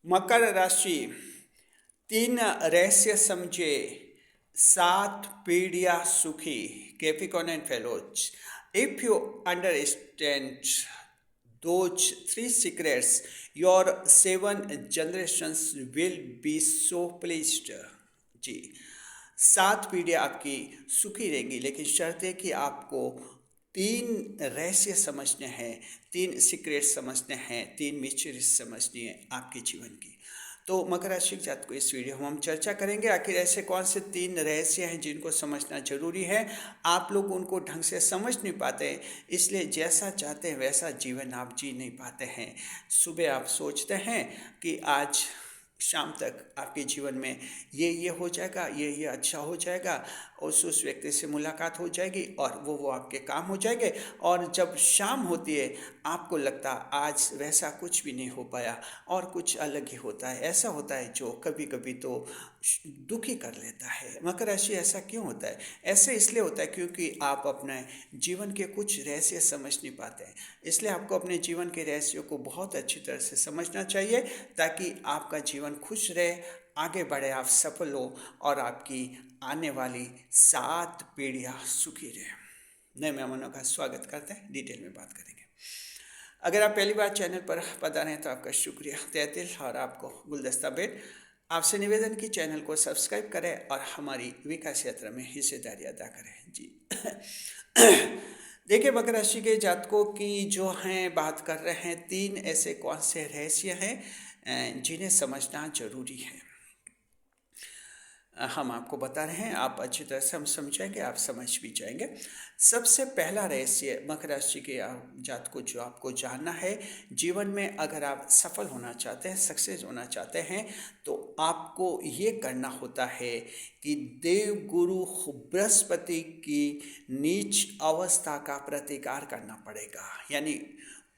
मकर राशि, तीन रहस्य समझे, सात पीढ़ियां सुखी। Capricorn and fellows, if you understand those three secrets, your seven generations will be so pleased. जी, सात पीढ़ियां आपकी सुखी रहेंगी, लेकिन शर्त है कि आपको तीन रहस्य समझने हैं, तीन सीक्रेट समझने हैं, तीन मिस्ट्रीज समझनी है आपके जीवन की। तो मकर राशि के जातकों को इस वीडियो में हम चर्चा करेंगे आखिर ऐसे कौन से तीन रहस्य हैं जिनको समझना जरूरी है। आप लोग उनको ढंग से समझ नहीं पाते हैं, इसलिए जैसा चाहते हैं वैसा जीवन आप जी नहीं पाते हैं। सुबह आप सोचते हैं कि आज शाम तक आपके जीवन में ये हो जाएगा, ये अच्छा हो जाएगा, उस व्यक्ति से मुलाकात हो जाएगी और वो आपके काम हो जाएंगे। और जब शाम होती है आपको लगता आज वैसा कुछ भी नहीं हो पाया और कुछ अलग ही होता है। ऐसा होता है जो कभी कभी तो दुखी कर लेता है। मकर राशि, ऐसा क्यों होता है? ऐसे इसलिए होता है क्योंकि आप अपने जीवन के कुछ रहस्य समझ नहीं पाते हैं। इसलिए आपको अपने जीवन के रहस्यों को बहुत अच्छी तरह से समझना चाहिए ताकि आपका जीवन खुश रहे, आगे बढ़े, आप सफल हो और आपकी आने वाली सात पीढ़ियां सुखी रहे। नए मेहमानों का स्वागत करते हैं, डिटेल में बात करेंगे। अगर आप पहली बार चैनल पर पधारे हैं तो आपका शुक्रिया तहे दिल। और आपको गुलदस्ता भेंट, आपसे निवेदन की चैनल को सब्सक्राइब करें और हमारी विकास यात्रा में हिस्सेदारी अदा करें। जी देखिए, मकर राशि के जातकों की जो हैं बात कर रहे हैं, तीन ऐसे कौन से रहस्य हैं जिन्हें समझना जरूरी है। हम आपको बता रहे हैं, आप अच्छी तरह से हम समझेंगे, आप समझ भी जाएंगे। सबसे पहला रहस्य मकर राशि के जात को जो आपको जानना है, जीवन में अगर आप सफल होना चाहते हैं, सक्सेस होना चाहते हैं, तो आपको ये करना होता है कि देव गुरु बृहस्पति की नीच अवस्था का प्रतिकार करना पड़ेगा, यानी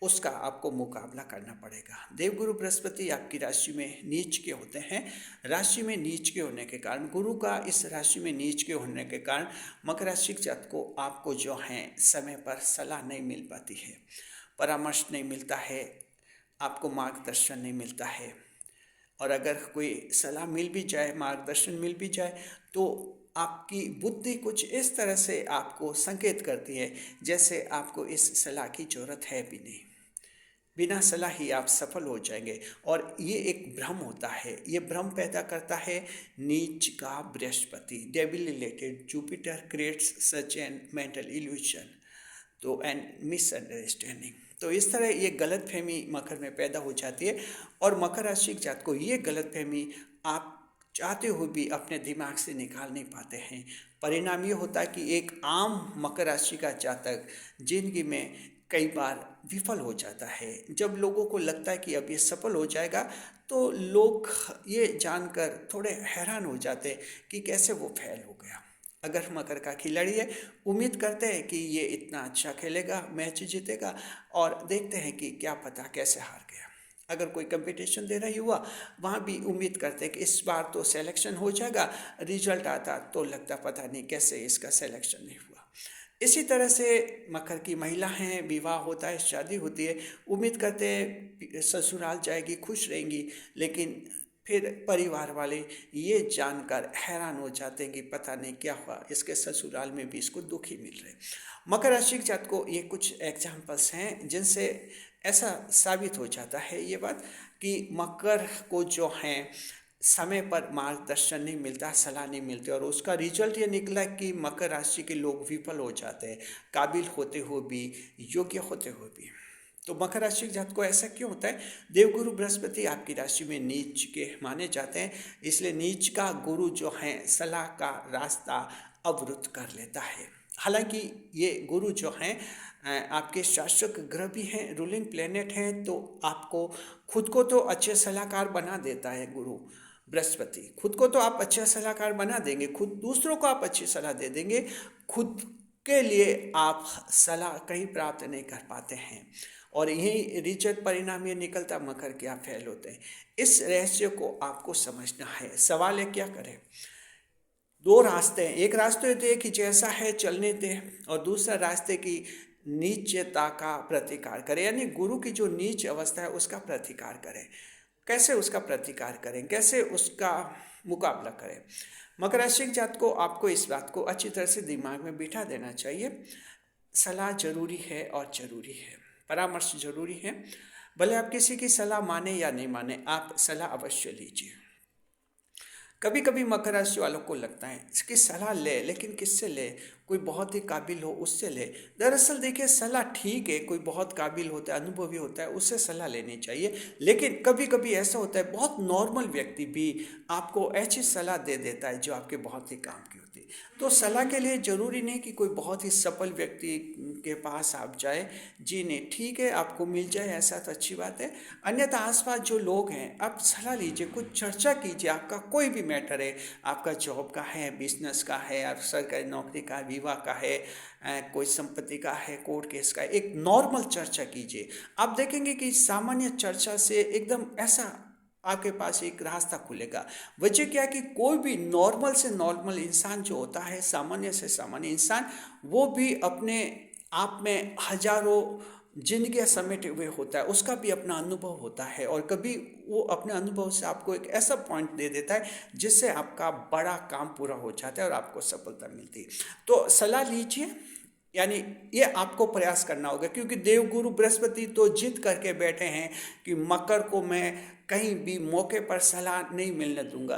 उसका आपको मुकाबला करना पड़ेगा। देवगुरु बृहस्पति आपकी राशि में नीच के होते हैं। राशि में नीच के होने के कारण, गुरु का इस राशि में नीच के होने के कारण मकर राशि के जातक को आपको जो है समय पर सलाह नहीं मिल पाती है, परामर्श नहीं मिलता है, आपको मार्गदर्शन नहीं मिलता है। और अगर कोई सलाह मिल भी जाए, मार्गदर्शन मिल भी जाए, तो आपकी बुद्धि कुछ इस तरह से आपको संकेत करती है जैसे आपको इस सलाह की जरूरत है भी नहीं, बिना सलाह ही आप सफल हो जाएंगे। और ये एक भ्रम होता है, ये भ्रम पैदा करता है नीच का Brihaspati. Devil related Jupiter creates such an mental illusion तो एंड मिसअंडरस्टैंडिंग। तो इस तरह ये गलतफहमी मकर में पैदा हो जाती है और मकर राशि के जातक को ये गलतफहमी आप चाहते हुए भी अपने दिमाग से निकाल नहीं पाते हैं। परिणाम ये होता है कि एक आम मकर राशि का जातक जिंदगी में कई बार विफल हो जाता है। जब लोगों को लगता है कि अब ये सफल हो जाएगा, तो लोग ये जानकर थोड़े हैरान हो जाते हैं कि कैसे वो फेल हो गया। अगर मकर का खिलाड़ी है, उम्मीद करते हैं कि ये इतना अच्छा खेलेगा, मैच जीतेगा, और देखते हैं कि क्या पता कैसे हार गया। अगर कोई कंपटीशन दे रहा युवा, वहाँ भी उम्मीद करते हैं कि इस बार तो सिलेक्शन हो जाएगा, रिजल्ट आता तो लगता पता नहीं कैसे इसका सिलेक्शन नहीं हुआ। इसी तरह से मकर की महिला हैं, विवाह होता है, शादी होती है, उम्मीद करते हैं ससुराल जाएगी, खुश रहेंगी, लेकिन फिर परिवार वाले ये जानकर हैरान हो जाते हैं कि पता नहीं क्या हुआ, इसके ससुराल में भी इसको दुख ही मिल रहे। मकर राशि के जातक को ये कुछ एग्जाम्पल्स हैं जिनसे ऐसा साबित हो जाता है ये बात कि मकर को जो है समय पर मार्गदर्शन नहीं मिलता, सलाह नहीं मिलती, और उसका रिजल्ट ये निकला कि मकर राशि के लोग विफल हो जाते हैं, काबिल होते हुए भी, योग्य होते हुए भी। तो मकर राशि के जातक को ऐसा क्यों होता है? देवगुरु बृहस्पति आपकी राशि में नीच के माने जाते हैं, इसलिए नीच का गुरु जो है सलाह का रास्ता अवरुद्ध कर लेता है। हालांकि ये गुरु जो हैं आपके शासक ग्रह भी हैं, रूलिंग प्लेनेट हैं, तो आपको खुद को तो अच्छे सलाहकार बना देता है गुरु बृहस्पति। खुद को तो आप अच्छे सलाहकार बना देंगे, खुद दूसरों को आप अच्छी सलाह दे देंगे, खुद के लिए आप सलाह कहीं प्राप्त नहीं कर पाते हैं, और यही रिजल्ट परिणाम ये निकलता मकर के आप फेल होते हैं। इस रहस्य को आपको समझना है। सवाल है क्या करें? दो रास्ते हैं, एक रास्ते थे कि जैसा है चलने दे, और दूसरा रास्ते की नीचता का प्रतिकार करें, यानी गुरु की जो नीच अवस्था है उसका प्रतिकार करें। कैसे उसका प्रतिकार करें, कैसे उसका मुकाबला करें। मकर राशि के जात को आपको इस बात को अच्छी तरह से दिमाग में बिठा देना चाहिए, सलाह जरूरी है और ज़रूरी है, परामर्श जरूरी है। भले आप किसी की सलाह माने या नहीं माने, आप सलाह अवश्य लीजिए। कभी कभी मकर राशि वालों को लगता है इसकी सलाह ले, लेकिन किससे ले, कोई बहुत ही काबिल हो उससे ले। दरअसल देखिए, सलाह ठीक है, कोई बहुत काबिल होता है, अनुभवी होता है, उससे सलाह लेनी चाहिए। लेकिन कभी कभी ऐसा होता है बहुत नॉर्मल व्यक्ति भी आपको ऐसी सलाह दे देता है जो आपके बहुत ही काम की होती है। तो सलाह के लिए ज़रूरी नहीं कि कोई बहुत ही सफल व्यक्ति के पास आप जाए। जी नहीं, ठीक है, आपको मिल जाए ऐसा तो अच्छी बात है। अन्यथा आसपास जो लोग हैं, आप सलाह लीजिए, कुछ चर्चा कीजिए। आपका कोई भी मैटर है, आपका जॉब का है, बिजनेस का है, आप सरकारी नौकरी का, विवाह का है, कोई संपत्ति का है, कोर्ट केस का है, एक नॉर्मल चर्चा कीजिए। आप देखेंगे कि सामान्य चर्चा से एकदम ऐसा आपके पास एक रास्ता खुलेगा। वजह क्या है कि कोई भी नॉर्मल से नॉर्मल इंसान जो होता है, सामान्य से सामान्य इंसान, वो भी अपने आप में हजारों जिंदगियां समेटे हुए होता है, उसका भी अपना अनुभव होता है। और कभी वो अपने अनुभव से आपको एक ऐसा पॉइंट दे देता है जिससे आपका बड़ा काम पूरा हो जाता है और आपको सफलता मिलती है। तो सलाह लीजिए, यानी ये आपको प्रयास करना होगा, क्योंकि देवगुरु बृहस्पति तो जिद करके बैठे हैं कि मकर को मैं कहीं भी मौके पर सलाह नहीं मिलने दूंगा।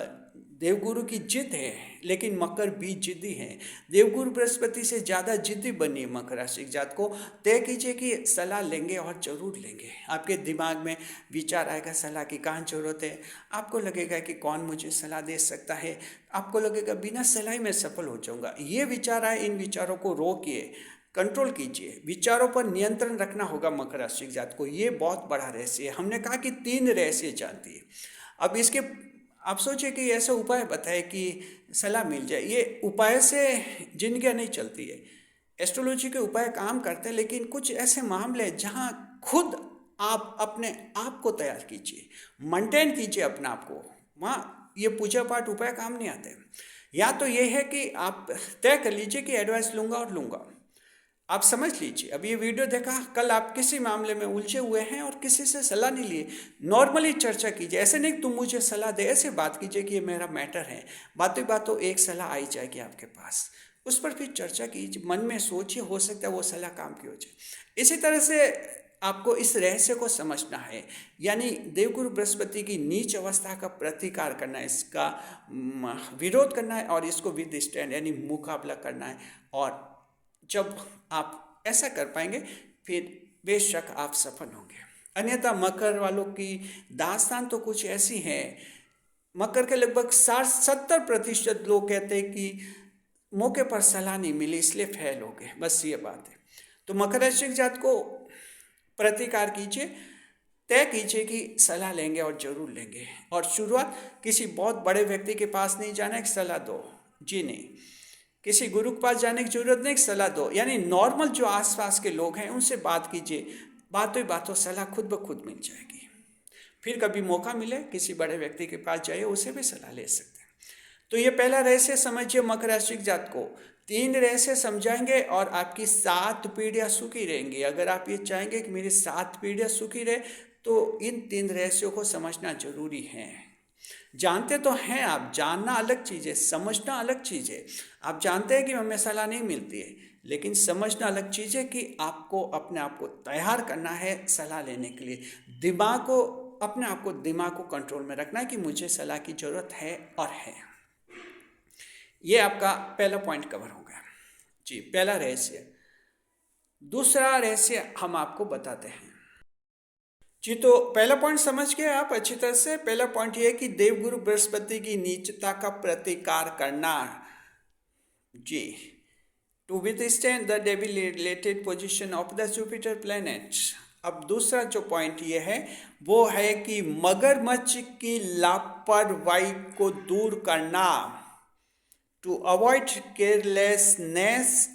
देवगुरु की जिद है, लेकिन मकर भी जिद्दी है। देवगुरु बृहस्पति से ज़्यादा जिद्दी बनिए मकर राशि के जात को। तय कीजिए कि सलाह लेंगे और ज़रूर लेंगे। आपके दिमाग में विचार आएगा सलाह की कहाँ ज़रूरत है, आपको लगेगा कि कौन मुझे सलाह दे सकता है, आपको लगेगा बिना सलाह ही मैं सफल हो जाऊंगा। ये विचार आए, इन विचारों को रोकिए, कंट्रोल कीजिए। विचारों पर नियंत्रण रखना होगा मकर राशि के जात को। ये बहुत बड़ा रहस्य है। हमने कहा कि 3 रहस्य जानती है। अब इसके आप सोचिए कि ऐसा उपाय बताए कि सलाह मिल जाए। ये उपाय से जिंदगी नहीं चलती है। एस्ट्रोलॉजी के उपाय काम करते हैं, लेकिन कुछ ऐसे मामले हैं जहाँ खुद आप अपने आप को तैयार कीजिए, मेंटेन कीजिए अपने आप को। वहाँ ये पूजा पाठ उपाय काम नहीं आते। या तो ये है कि आप तय कर लीजिए कि एडवाइस लूँगा और लूँगा। आप समझ लीजिए, अब ये वीडियो देखा, कल आप किसी मामले में उलझे हुए हैं और किसी से सलाह नहीं लिए, नॉर्मली चर्चा कीजिए। ऐसे नहीं कि तुम मुझे सलाह दे, ऐसे बात कीजिए कि ये मेरा मैटर है। बातों बातों एक सलाह आई जाएगी आपके पास, उस पर फिर चर्चा कीजिए, मन में सोचिए, हो सकता है वो सलाह काम की हो जाए। इसी तरह से आपको इस रहस्य को समझना है, यानी देवगुरु बृहस्पति की नीच अवस्था का प्रतिकार करना है, इसका विरोध करना है और इसको विद स्टैंड यानी मुकाबला करना है। और जब आप ऐसा कर पाएंगे, फिर बेशक आप सफल होंगे। अन्यथा मकर वालों की दास्तान तो कुछ ऐसी है। मकर के लगभग 60-70% लोग कहते हैं कि मौके पर सलाह नहीं मिली इसलिए फेल हो गए। बस ये बात है। तो मकर राशि के जात को प्रतिकार कीजिए, तय कीजिए कि सलाह लेंगे और जरूर लेंगे। और शुरुआत किसी बहुत बड़े व्यक्ति के पास नहीं जाना है कि सलाह दो, जी नहीं। किसी गुरु के पास जाने की जरूरत नहीं, सलाह दो, यानी नॉर्मल जो आसपास के लोग हैं उनसे बात कीजिए। बातों ही बातों सलाह खुद ब खुद मिल जाएगी। फिर कभी मौका मिले किसी बड़े व्यक्ति के पास जाइए, उसे भी सलाह ले सकते हैं। तो ये पहला रहस्य समझिए मकर राशि के जात को। 3 रहस्य समझाएंगे और आपकी 7 पीढ़ियां सुखी रहेंगी। अगर आप ये चाहेंगे कि मेरी 7 पीढ़ियां सुखी रहे, तो इन 3 रहस्यों को समझना जरूरी है। जानते तो हैं आप, जानना अलग चीज़ है, समझना अलग चीज़ है। आप जानते हैं कि हमें सलाह नहीं मिलती है, लेकिन समझना अलग चीज़ है कि आपको अपने आप को तैयार करना है सलाह लेने के लिए। दिमाग को, अपने आप को, दिमाग को कंट्रोल में रखना है कि मुझे सलाह की ज़रूरत है और है। ये आपका पहला पॉइंट कवर हो गया जी, पहला रहस्य। दूसरा रहस्य हम आपको बताते हैं जी। तो पहला पॉइंट समझ गए आप अच्छी तरह से। पहला पॉइंट ये है कि देवगुरु बृहस्पति की नीचता का प्रतिकार करना जी, to withstand the debilitated position of the Jupiter planet. अब दूसरा जो पॉइंट ये है वो है कि मगरमच्छ की लापरवाही को दूर करना, to avoid carelessness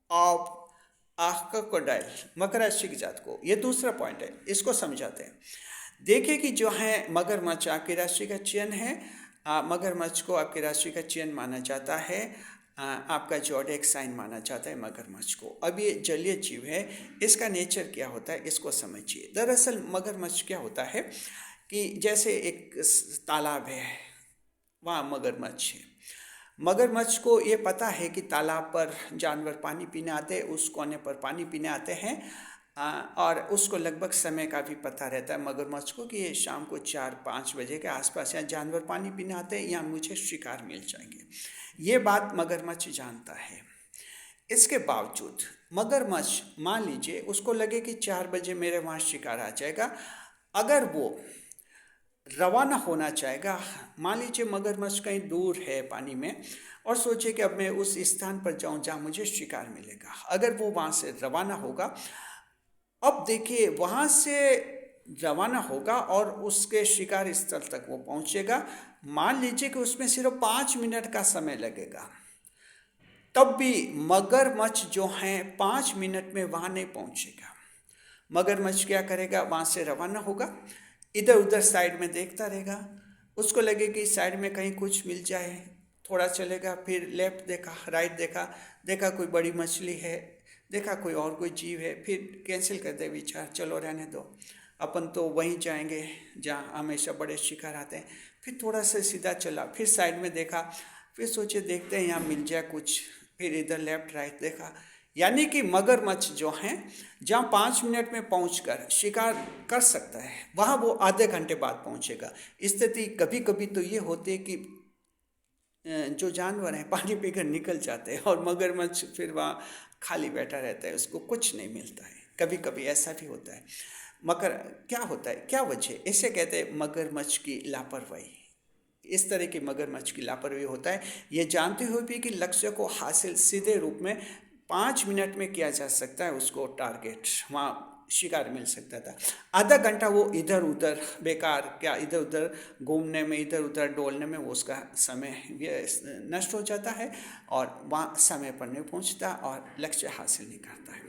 of crocodile. मकर राशि की जात को ये दूसरा पॉइंट है, इसको समझाते हैं। देखिए कि जो है मगरमच्छ आपकी राशि का चिन्ह है। मगरमच्छ को आपकी राशि का चिन्ह माना जाता है, आपका ज़ोडिएक साइन माना जाता है मगरमच्छ को। अब ये जलीय जीव है, इसका नेचर क्या होता है इसको समझिए। दरअसल मगरमच्छ क्या होता है, कि जैसे एक तालाब है, वहाँ मगरमच्छ है। मगरमच्छ को ये पता है कि तालाब पर जानवर पानी पीने आते हैं, उस कोने पर पानी पीने आते हैं। और उसको लगभग समय का भी पता रहता है मगरमच्छ को कि ये शाम को 4-5 बजे के आसपास यहाँ जानवर पानी पीने आते हैं, यहाँ मुझे शिकार मिल जाएंगे। ये बात मगरमच्छ जानता है। इसके बावजूद मगरमच्छ, मान लीजिए उसको लगे कि 4 बजे मेरे वहाँ शिकार आ जाएगा, अगर वो रवाना होना चाहेगा, मान लीजिए मगरमच्छ कहीं दूर है पानी में और सोचे कि अब मैं उस स्थान पर जाऊं जहां मुझे शिकार मिलेगा, अगर वो वहां से रवाना होगा, अब देखिए वहां से रवाना होगा और उसके शिकार स्थल तक वो पहुंचेगा। मान लीजिए कि उसमें सिर्फ 5 मिनट का समय लगेगा, तब भी मगरमच्छ जो है 5 मिनट में वहां नहीं पहुंचेगा। मगरमच्छ क्या करेगा, वहां से रवाना होगा, इधर उधर साइड में देखता रहेगा, उसको लगे कि साइड में कहीं कुछ मिल जाए, थोड़ा चलेगा, फिर लेफ्ट देखा, राइट देखा, देखा कोई बड़ी मछली है, देखा कोई और कोई जीव है, फिर कैंसिल कर दे विचार, चलो रहने दो, अपन तो वहीं जाएंगे जहाँ हमेशा बड़े शिकार आते हैं। फिर थोड़ा सा सीधा चला, फिर साइड में देखा, फिर सोचे देखते हैं यहाँ मिल जाए कुछ, फिर इधर लेफ्ट राइट देखा। यानी कि मगरमच्छ जो हैं, जहाँ 5 मिनट में पहुंचकर शिकार कर सकता है, वहाँ वो आधे घंटे बाद पहुंचेगा। स्थिति कभी कभी तो ये होती है कि जो जानवर हैं पानी पीकर निकल जाते हैं और मगरमच्छ फिर वहाँ खाली बैठा रहता है, उसको कुछ नहीं मिलता है। कभी कभी ऐसा भी होता है। मगर क्या होता है, क्या वजह, इसे कहते हैं मगरमच्छ की लापरवाही। इस तरह की मगरमच्छ की लापरवाही होता है, ये जानते हुए भी कि लक्ष्य को हासिल सीधे रूप में 5 मिनट में किया जा सकता है, उसको टारगेट वहाँ शिकार मिल सकता था। आधा घंटा वो इधर उधर बेकार, क्या इधर उधर घूमने में, इधर उधर डोलने में वो उसका समय ये नष्ट हो जाता है और वहाँ समय पर नहीं पहुँचता और लक्ष्य हासिल नहीं करता है।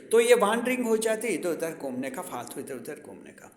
तो ये वॉन्डरिंग हो जाती है, इधर उधर घूमने का, फालतू इधर उधर घूमने का।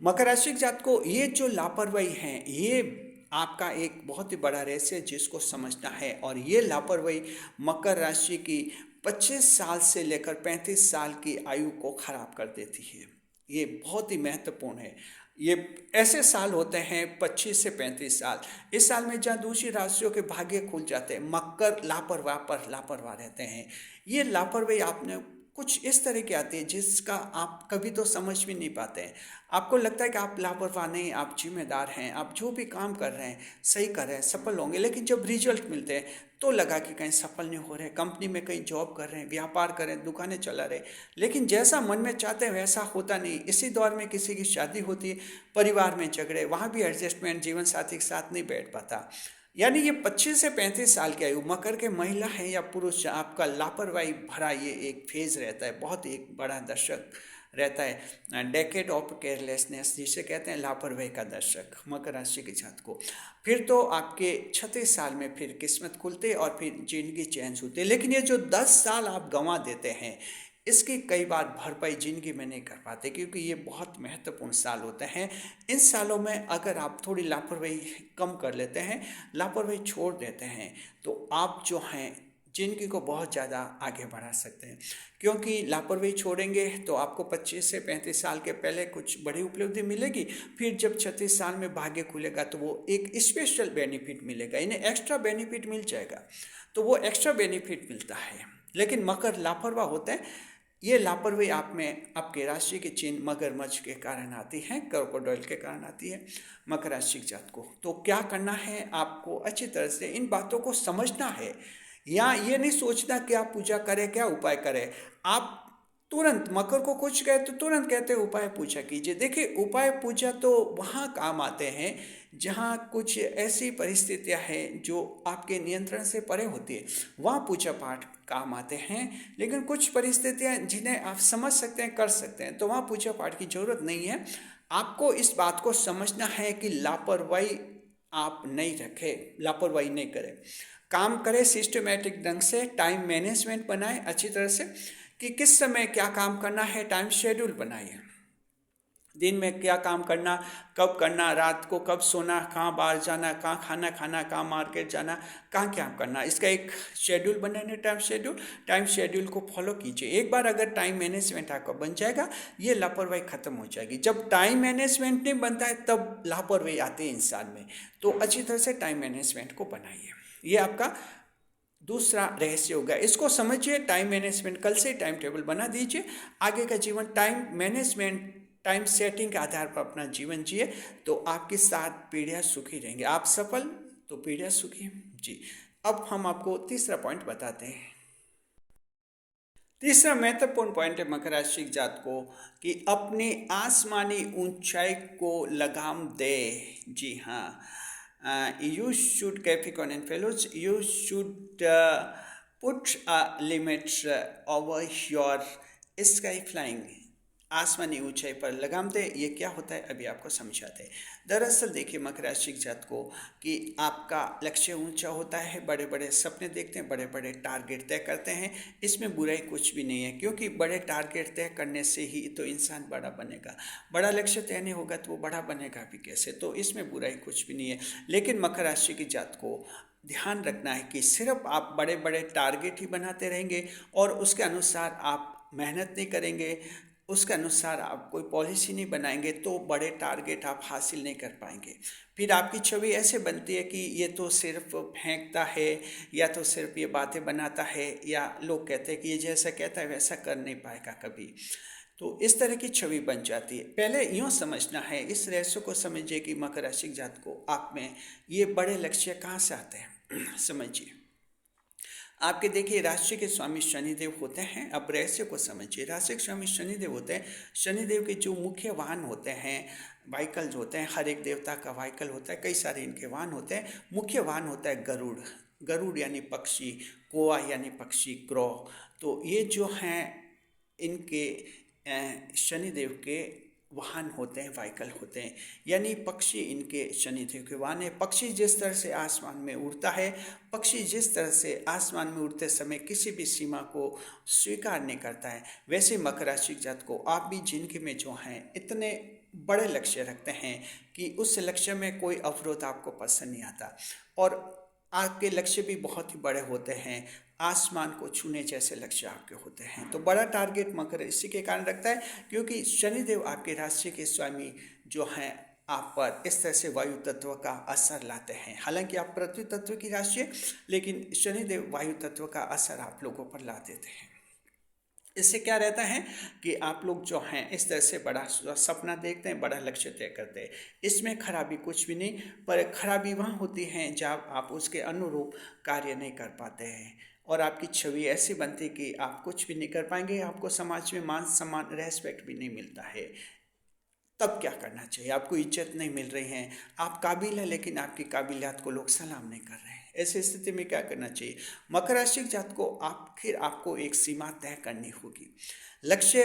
मकर राशि जात को ये जो लापरवाही है, ये आपका एक बहुत ही बड़ा रहस्य है जिसको समझना है। और ये लापरवाही मकर राशि की 25 साल से लेकर 35 साल की आयु को खराब कर देती है। ये बहुत ही महत्वपूर्ण है। ये ऐसे साल होते हैं 25 से 35 साल, इस साल में जहाँ दूसरी राशियों के भाग्य खुल जाते हैं, मकर लापरवाह पर लापरवाह रहते हैं। ये लापरवाही आपने कुछ इस तरह की आती है जिसका आप कभी तो समझ भी नहीं पाते हैं। आपको लगता है कि आप लापरवाह नहीं, आप जिम्मेदार हैं, आप जो भी काम कर रहे हैं सही कर रहे हैं, सफल होंगे, लेकिन जब रिजल्ट मिलते हैं तो लगा कि कहीं सफल नहीं हो रहे। कंपनी में कहीं जॉब कर रहे हैं, व्यापार कर रहे हैं, दुकानें चला रहे, लेकिन जैसा मन में चाहते हैं वैसा होता नहीं। इसी दौर में किसी की शादी होती है, परिवार में झगड़े, वहाँ भी एडजस्टमेंट जीवन साथी के साथ नहीं बैठ पाता। यानी ये 25 से 35 साल की आयु, मकर के महिला है या पुरुष, आपका लापरवाही भरा ये एक फेज रहता है, बहुत एक बड़ा दशक रहता है। डेकेड ऑफ केयरलेसनेस जिसे कहते हैं, लापरवाही का दशक मकर राशि के जात को। फिर तो आपके 36 साल में फिर किस्मत खुलते और फिर जिंदगी चेंज होती है। लेकिन ये जो 10 साल आप गंवा देते हैं, इसकी कई बार भरपाई जिंदगी में नहीं कर पाते, क्योंकि ये बहुत महत्वपूर्ण साल होते हैं। इन सालों में अगर आप थोड़ी लापरवाही कम कर लेते हैं, लापरवाही छोड़ देते हैं, तो आप जो हैं जिंदगी को बहुत ज़्यादा आगे बढ़ा सकते हैं। क्योंकि लापरवाही छोड़ेंगे तो आपको 25 से 35 साल के पहले कुछ बड़ी उपलब्धि मिलेगी, फिर जब 36 साल में भाग्य खुलेगा तो वो एक स्पेशल बेनिफिट मिलेगा, इन्हें एक्स्ट्रा बेनिफिट मिल जाएगा, तो वो एक्स्ट्रा बेनिफिट मिलता है। लेकिन मकर लापरवाह होते हैं। ये लापरवाही आप में आपके राशि के चिन्ह मगरमच्छ के कारण आती है, क्रोकोडाइल के कारण आती है मकर राशि के जात को। तो क्या करना है, आपको अच्छी तरह से इन बातों को समझना है। या ये नहीं सोचना कि आप पूजा करें, क्या उपाय करें। आप तुरंत मकर को कुछ कहे तो तुरंत कहते हैं उपाय पूजा कीजिए। देखिए, उपाय पूजा तो वहाँ काम आते हैं जहाँ कुछ ऐसी परिस्थितियाँ हैं जो आपके नियंत्रण से परे होती है, वहाँ पूजा पाठ काम आते हैं। लेकिन कुछ परिस्थितियाँ जिन्हें आप समझ सकते हैं, कर सकते हैं, तो वहाँ पूजा पाठ की जरूरत नहीं है। आपको इस बात को समझना है कि लापरवाही आप नहीं रखें, लापरवाही नहीं करें, काम करें सिस्टमेटिक ढंग से, टाइम मैनेजमेंट बनाएं अच्छी तरह से कि किस समय क्या काम करना है, टाइम शेड्यूल बनाइए। दिन में क्या काम करना, कब करना, रात को कब सोना, कहाँ बाहर जाना, कहाँ खाना खाना, कहाँ मार्केट जाना, कहाँ क्या करना, इसका एक शेड्यूल बनाने, टाइम शेड्यूल को फॉलो कीजिए। एक बार अगर टाइम मैनेजमेंट आपका बन जाएगा, ये लापरवाही खत्म हो जाएगी। जब टाइम मैनेजमेंट नहीं बनता है तब लापरवाही आती है इंसान में। तो अच्छी तरह से टाइम मैनेजमेंट को बनाइए। ये आपका दूसरा रहस्य होगा, इसको समझिए। टाइम मैनेजमेंट कल से टाइम टेबल बना दीजिए। आगे का जीवन टाइम मैनेजमेंट, टाइम सेटिंग के आधार पर अपना जीवन जिए, तो आपकी 7 पीढ़ियाँ सुखी रहेंगे। आप सफल तो पीढ़ियाँ सुखी जी। अब हम आपको तीसरा पॉइंट बताते हैं। तीसरा महत्वपूर्ण पॉइंट है मकर राशि जात को कि अपनी आसमानी ऊंचाई को लगाम दे। जी हाँ, you should Capricorn and fellows, you should put limits over your sky flying. आसमानी ऊंचाई पर लगाम दे, ये क्या होता है अभी आपको समझाते हैं। दरअसल देखिए मकर राशि जात को कि आपका लक्ष्य ऊंचा होता है, बड़े बड़े सपने देखते हैं, बड़े बड़े टारगेट तय करते हैं। इसमें बुराई कुछ भी नहीं है, क्योंकि बड़े टारगेट तय करने से ही तो इंसान बड़ा बनेगा। बड़ा लक्ष्य तय नहीं होगा तो वो बड़ा बनेगा भी कैसे, तो इसमें बुराई कुछ भी नहीं है। लेकिन मकर राशि की जात को ध्यान रखना है कि सिर्फ आप बड़े बड़े टारगेट ही बनाते रहेंगे और उसके अनुसार आप मेहनत नहीं करेंगे, उसके अनुसार आप कोई पॉलिसी नहीं बनाएंगे, तो बड़े टारगेट आप हासिल नहीं कर पाएंगे। फिर आपकी छवि ऐसे बनती है कि ये तो सिर्फ फेंकता है, या तो सिर्फ ये बातें बनाता है, या लोग कहते हैं कि ये जैसा कहता है वैसा कर नहीं पाएगा कभी। तो इस तरह की छवि बन जाती है। पहले यूँ समझना है, इस रहस्य को समझिए कि मकर राशि जात को आप में ये बड़े लक्ष्य कहाँ से आते हैं। समझिए, आपके देखिए राशि के स्वामी शनिदेव होते हैं। अब रहस्य को समझिए, राशि के स्वामी शनिदेव होते हैं। शनिदेव के जो मुख्य वाहन होते हैं, व्हीकल जो होते हैं, हर एक देवता का व्हीकल होता है, कई सारे इनके वाहन होते हैं। मुख्य वाहन होता है गरुड़। गरुड़ यानी पक्षी, कौवा यानी पक्षी, क्रो। तो ये जो हैं इनके शनिदेव के वाहन होते हैं, व्हीकल होते हैं, यानी पक्षी इनके शनिदेव के वाहन है। पक्षी जिस तरह से आसमान में उड़ता है, पक्षी जिस तरह से आसमान में उड़ते समय किसी भी सीमा को स्वीकार नहीं करता है, वैसे मकर राशि जात को आप भी जिंदगी में जो हैं इतने बड़े लक्ष्य रखते हैं कि उस लक्ष्य में कोई अवरोध आपको पसंद नहीं आता, और आपके लक्ष्य भी बहुत ही बड़े होते हैं, आसमान को छूने जैसे लक्ष्य आपके होते हैं। तो बड़ा टारगेट मकर इसी के कारण रखता है, क्योंकि शनिदेव आपके राशि के स्वामी जो हैं आप पर इस तरह से वायु तत्व का असर लाते हैं। हालांकि आप पृथ्वी तत्व की राशि है, लेकिन शनिदेव वायु तत्व का असर आप लोगों पर ला देते हैं। इससे क्या रहता है कि आप लोग जो हैं इस तरह से बड़ा सपना देखते हैं, बड़ा लक्ष्य तय करते हैं। इसमें खराबी कुछ भी नहीं, पर खराबी वहाँ होती है जब आप उसके अनुरूप कार्य नहीं कर पाते हैं, और आपकी छवि ऐसी बनती है कि आप कुछ भी नहीं कर पाएंगे, आपको समाज में मान सम्मान रेस्पेक्ट भी नहीं मिलता है। तब क्या करना चाहिए, आपको इज्जत नहीं मिल रही है, आप काबिल हैं लेकिन आपकी काबिलियत को लोग सलाम नहीं कर रहे हैं। ऐसी स्थिति में क्या करना चाहिए, मकर राशि जात को आखिर आपको एक सीमा तय करनी होगी। लक्ष्य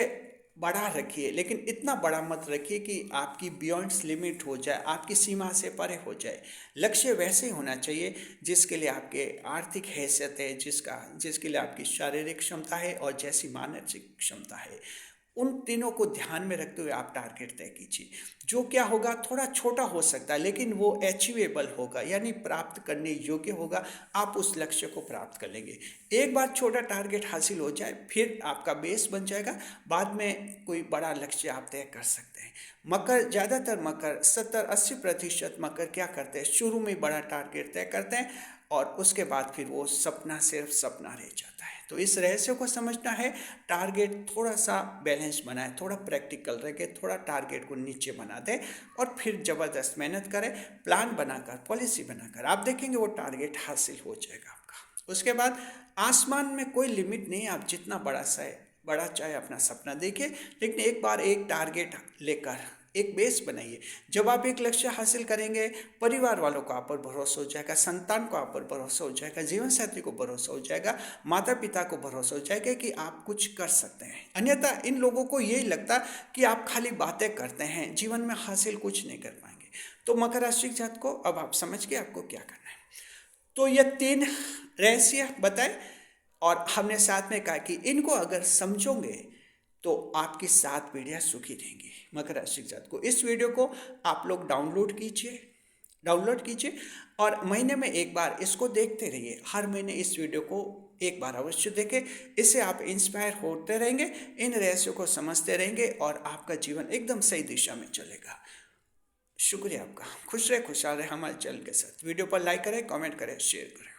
बड़ा रखिए, लेकिन इतना बड़ा मत रखिए कि आपकी बियॉन्ड्स लिमिट हो जाए, आपकी सीमा से परे हो जाए। लक्ष्य वैसे ही होना चाहिए जिसके लिए आपके आर्थिक हैसियत है, जिसके लिए आपकी शारीरिक क्षमता है और जैसी मानसिक क्षमता है। उन तीनों को ध्यान में रखते हुए आप टारगेट तय कीजिए। जो क्या होगा थोड़ा छोटा हो सकता है, लेकिन वो अचीवेबल होगा, यानी प्राप्त करने योग्य होगा। आप उस लक्ष्य को प्राप्त कर लेंगे। एक बार छोटा टारगेट हासिल हो जाए, फिर आपका बेस बन जाएगा, बाद में कोई बड़ा लक्ष्य आप तय कर सकते हैं। मकर, ज़्यादातर मकर 70-80% मकर क्या करते हैं, शुरू में बड़ा टारगेट तय करते हैं और उसके बाद फिर वो सपना सिर्फ सपना रह जाता है। तो इस रहस्य को समझना है, टारगेट थोड़ा सा बैलेंस बनाए, थोड़ा प्रैक्टिकल रह के थोड़ा टारगेट को नीचे बना दे और फिर ज़बरदस्त मेहनत करें, प्लान बनाकर, पॉलिसी बनाकर। आप देखेंगे वो टारगेट हासिल हो जाएगा आपका। उसके बाद आसमान में कोई लिमिट नहीं है, आप जितना बड़ा चाहे अपना सपना देखिए, लेकिन एक बार एक टारगेट लेकर एक बेस बनाइए। जब आप एक लक्ष्य हासिल करेंगे, परिवार वालों को आप पर भरोसा हो जाएगा, संतान को आप पर भरोसा हो जाएगा, जीवन साथी को भरोसा हो जाएगा, माता पिता को भरोसा हो जाएगा कि आप कुछ कर सकते हैं। अन्यथा इन लोगों को यही लगता कि आप खाली बातें करते हैं, जीवन में हासिल कुछ नहीं कर पाएंगे। तो मकर राशि जात को अब आप समझ के आपको क्या करना है। तो ये 3 रहस्य बताए और हमने साथ में कहा कि इनको अगर समझोगे तो आपकी 7 पीढ़ियाँ सुखी रहेंगी। मकर राशि के जात को इस वीडियो को आप लोग डाउनलोड कीजिए और महीने में एक बार इसको देखते रहिए। हर महीने इस वीडियो को एक बार अवश्य देखें। इससे आप इंस्पायर होते रहेंगे, इन रहस्यों को समझते रहेंगे और आपका जीवन एकदम सही दिशा में चलेगा। शुक्रिया आपका। खुश रहे, खुशहाल रहे हमारे चैनल के साथ। वीडियो पर लाइक करें, कमेंट करें, शेयर करें।